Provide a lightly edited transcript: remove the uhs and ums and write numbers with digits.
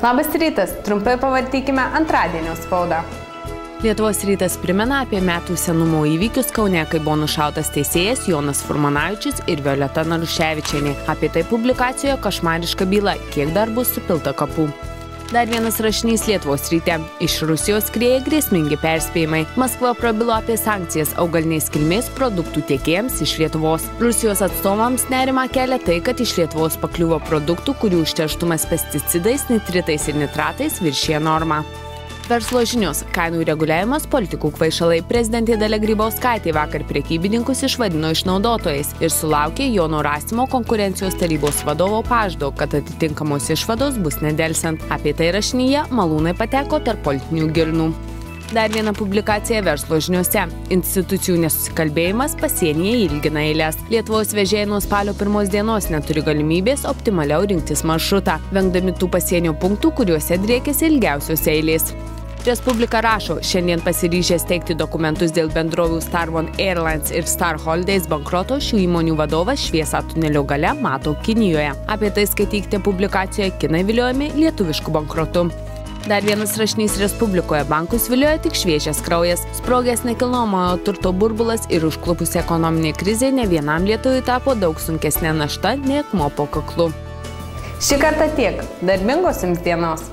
Labas rytas, trumpai pavartykime antradienio spaudą. Lietuvos rytas primena apie metų senumo įvykius Kaune, kai buvo nušautas teisėjas Jonas Furmanavičius ir Violeta Naruševičienė. Apie tai publikacijoje Košmariška byla, kiek dar bus supilta kapų. Dar vienas rašinys Lietuvos ryte. Iš Rusijos skrieja grėsmingi perspėjimai. Maskva prabilo apie sankcijas augalinės kilmės produktų tiekėjams iš Lietuvos. Rusijos atstovams nerimą kelia tai, kad iš Lietuvos pakliuvo produktų, kurių užterštumas pesticidais, nitritais ir nitratais viršija normą. Verslo žinios. Kainų reguliavimas politikų kvaišalai. Prezidentė Dalia Grybauskaitė vakar prekybininkus išvadino išnaudotojais ir sulaukė Jono Rastymo konkurencijos tarybos vadovo pažado, kad atitinkamos išvados bus nedelsiant. Apie tai rašinyje malūnai pateko tarp politinių girnų. Dar viena publikacija Verslo žiniuose. Institucijų nesusikalbėjimas pasienyje ilgina eilės. Lietuvos vežėjai nuo spalio 1 dienos neturi galimybės optimaliau rinktis maršrutą, vengdami tų pasienio punktų, kuriuose driekiasi ilgiausios eilės. Respublika rašo, šiandien pasiryžę steigti dokumentus dėl bendrovių Star One Airlines ir Star Holidays bankroto, šių įmonių vadovas šviesą tunelio gale mato Kinijoje. Apie tai skaitykite publikacijoje Kinai viliojami lietuviškų bankrotų. Dar vienas rašinys Respublikoje. Bankus vilioja tik šviežias kraujas. Sprogęs nekilnojamojo turto burbulas ir užklupusi ekonominė krizė ne vienam lietuviui tapo daug sunkesnė našta nei akmuo po kaklu. Šį kartą tiek. Darbingos jums dienos.